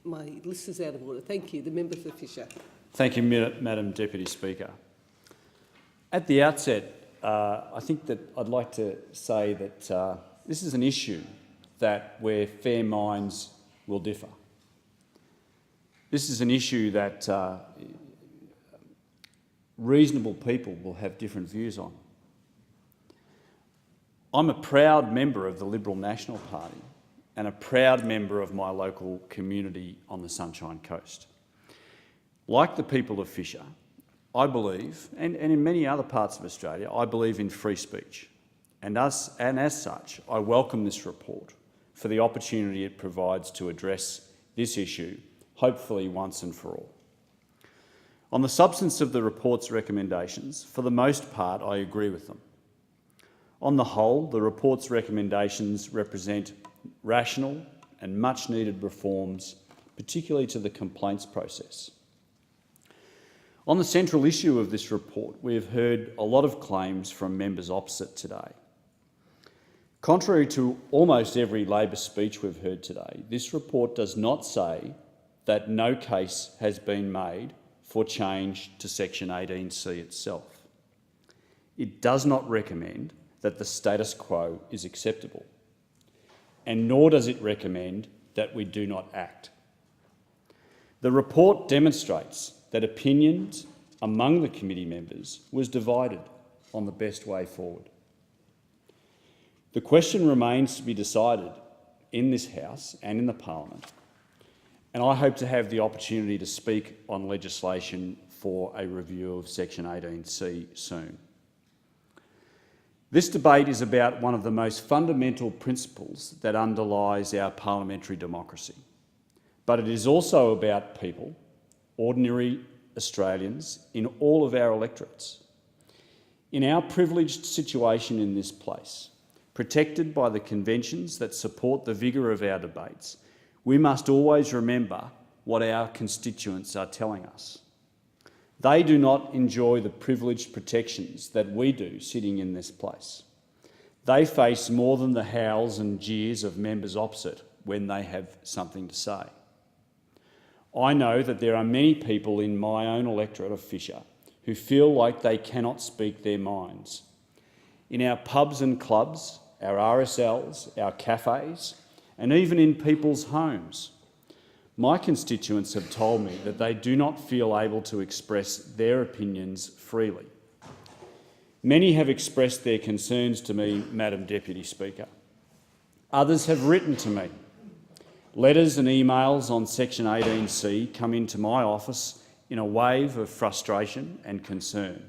My list is out of order. Thank you. The member for Fisher. Thank you, Madam Deputy Speaker. At the outset, I think that I'd like to say that this is an issue where fair minds will differ. This is an issue that reasonable people will have different views on. I'm a proud member of the Liberal National Party and a proud member of my local community on the Sunshine Coast. Like the people of Fisher, I believe, and in many other parts of Australia, I believe in free speech. And as such, I welcome this report for the opportunity it provides to address this issue, hopefully once and for all. On the substance of the report's recommendations, for the most part, I agree with them. On the whole, the report's recommendations represent rational and much-needed reforms, particularly to the complaints process. On the central issue of this report, we have heard a lot of claims from members opposite today. Contrary to almost every Labor speech we've heard today, this report does not say that no case has been made for change to Section 18C itself. It does not recommend that the status quo is acceptable, and nor does it recommend that we do not act. The report demonstrates that opinions among the committee members was divided on the best way forward. The question remains to be decided in this House and in the Parliament, and I hope to have the opportunity to speak on legislation for a review of Section 18C soon. This debate is about one of the most fundamental principles that underlies our parliamentary democracy, but it is also about people, ordinary Australians in all of our electorates. In our privileged situation in this place, protected by the conventions that support the vigour of our debates, we must always remember what our constituents are telling us. They do not enjoy the privileged protections that we do sitting in this place. They face more than the howls and jeers of members opposite when they have something to say. I know that there are many people in my own electorate of Fisher who feel like they cannot speak their minds. In our pubs and clubs, our RSLs, our cafes, and even in people's homes, my constituents have told me that they do not feel able to express their opinions freely. Many have expressed their concerns to me, Madam Deputy Speaker. Others have written to me. Letters and emails on Section 18C come into my office in a wave of frustration and concern.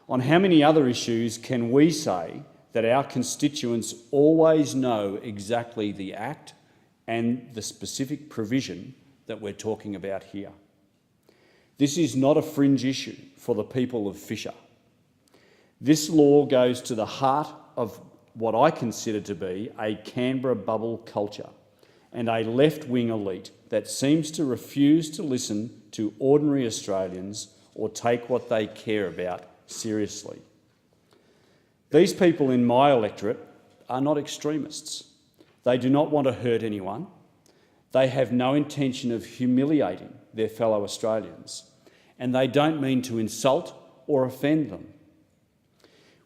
On how many other issues can we say that our constituents always know exactly the Act and the specific provision that we're talking about here? This is not a fringe issue for the people of Fisher. This law goes to the heart of what I consider to be a Canberra bubble culture and a left-wing elite that seems to refuse to listen to ordinary Australians or take what they care about seriously. These people in my electorate are not extremists. They do not want to hurt anyone. They have no intention of humiliating their fellow Australians, and they don't mean to insult or offend them.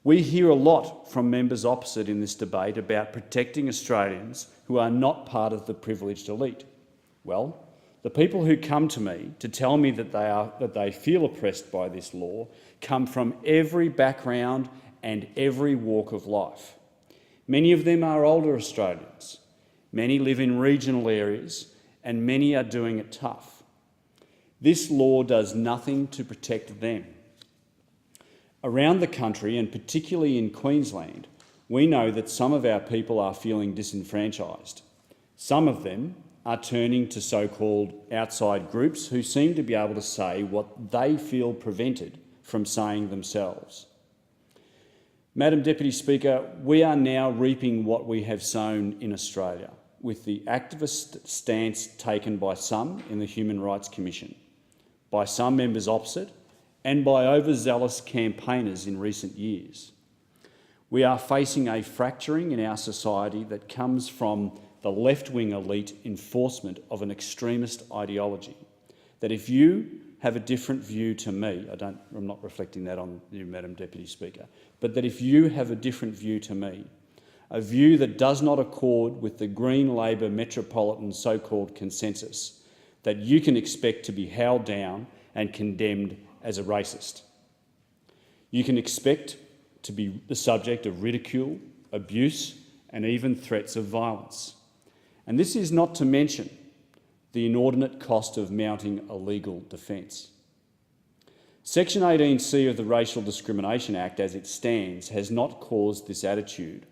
We hear a lot from members opposite in this debate about protecting Australians who are not part of the privileged elite. Well, the people who come to me to tell me that they feel oppressed by this law come from every background and every walk of life. Many of them are older Australians. Many live in regional areas, and many are doing it tough. This law does nothing to protect them. Around the country, and particularly in Queensland, we know that some of our people are feeling disenfranchised. Some of them are turning to so-called outside groups who seem to be able to say what they feel prevented from saying themselves. Madam Deputy Speaker, we are now reaping what we have sown in Australia, with the activist stance taken by some in the Human Rights Commission, by some members opposite, and by overzealous campaigners in recent years. We are facing a fracturing in our society that comes from the left-wing elite enforcement of an extremist ideology. That if you have a different view to me, I'm not reflecting that on you, Madam Deputy Speaker, but that if you have a different view to me, a view that does not accord with the Green Labor metropolitan so-called consensus, that you can expect to be howled down and condemned as a racist. You can expect to be the subject of ridicule, abuse, and even threats of violence. And this is not to mention the inordinate cost of mounting a legal defence. Section 18C of the Racial Discrimination Act, as it stands, has not caused this attitude.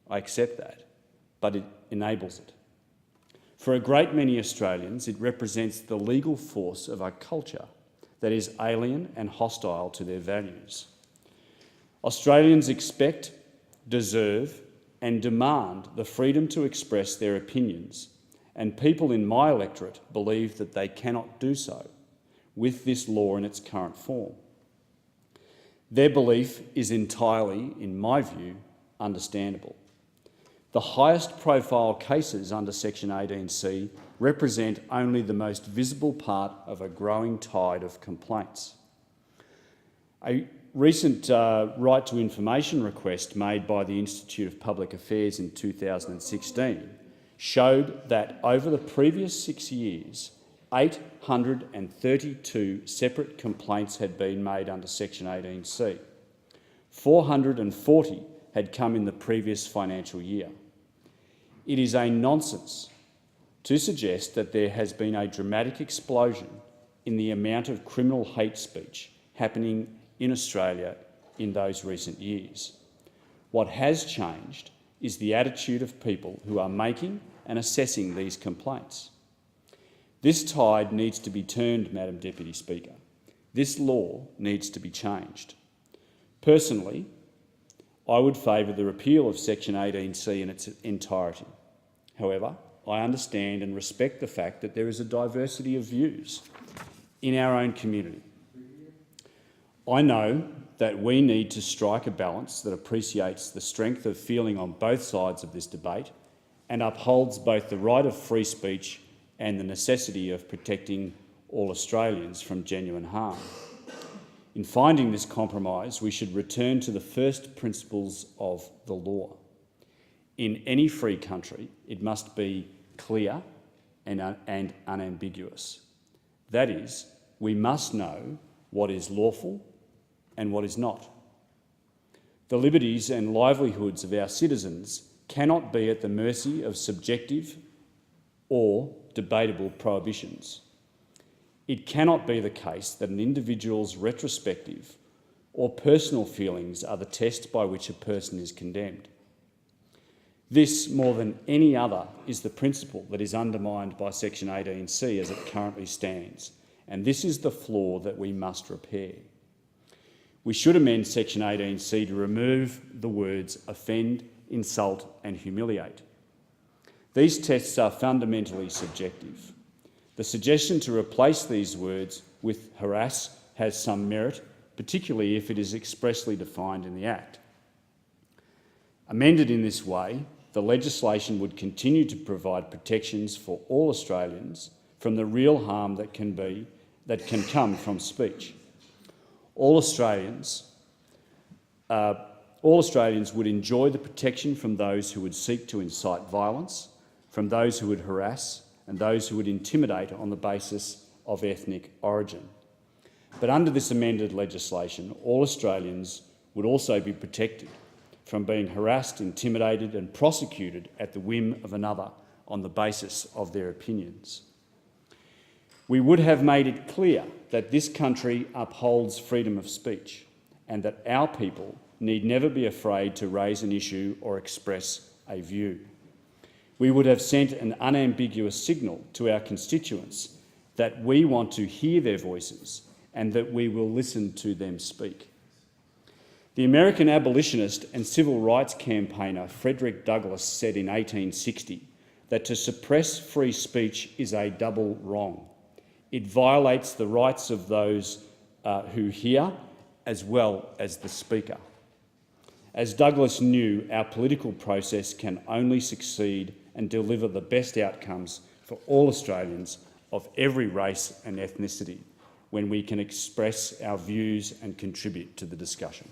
I accept that, but it enables it. For a great many Australians, it represents the legal force of a culture that is alien and hostile to their values. Australians expect, deserve, and demand the freedom to express their opinions, and people in my electorate believe that they cannot do so with this law in its current form. Their belief is entirely, in my view, understandable. The highest profile cases under Section 18C represent only the most visible part of a growing tide of complaints. A recent right to information request made by the Institute of Public Affairs in 2016 showed that over the previous 6 years, 832 separate complaints had been made under Section 18C. 440 had come in the previous financial year. It is a nonsense to suggest that there has been a dramatic explosion in the amount of criminal hate speech happening in Australia in those recent years. What has changed is the attitude of people who are making and assessing these complaints. This tide needs to be turned, Madam Deputy Speaker. This law needs to be changed. Personally, I would favour the repeal of Section 18C in its entirety. However, I understand and respect the fact that there is a diversity of views in our own community. I know that we need to strike a balance that appreciates the strength of feeling on both sides of this debate and upholds both the right of free speech and the necessity of protecting all Australians from genuine harm. In finding this compromise, we should return to the first principles of the law. In any free country, it must be clear and unambiguous. That is, we must know what is lawful and what is not. The liberties and livelihoods of our citizens cannot be at the mercy of subjective or debatable prohibitions. It cannot be the case that an individual's retrospective or personal feelings are the test by which a person is condemned. This, more than any other, is the principle that is undermined by Section 18C as it currently stands, and this is the flaw that we must repair. We should amend Section 18C to remove the words offend, insult and humiliate. These tests are fundamentally subjective. The suggestion to replace these words with harass has some merit, particularly if it is expressly defined in the Act. Amended in this way, the legislation would continue to provide protections for all Australians from the real harm that can come from speech. All Australians would enjoy the protection from those who would seek to incite violence, from those who would harass, and those who would intimidate on the basis of ethnic origin. But under this amended legislation, all Australians would also be protected from being harassed, intimidated and prosecuted at the whim of another on the basis of their opinions. We would have made it clear that this country upholds freedom of speech and that our people need never be afraid to raise an issue or express a view. We would have sent an unambiguous signal to our constituents that we want to hear their voices and that we will listen to them speak. The American abolitionist and civil rights campaigner Frederick Douglass said in 1860 that to suppress free speech is a double wrong. It violates the rights of those who hear as well as the speaker. As Douglass knew, our political process can only succeed and deliver the best outcomes for all Australians of every race and ethnicity when we can express our views and contribute to the discussion.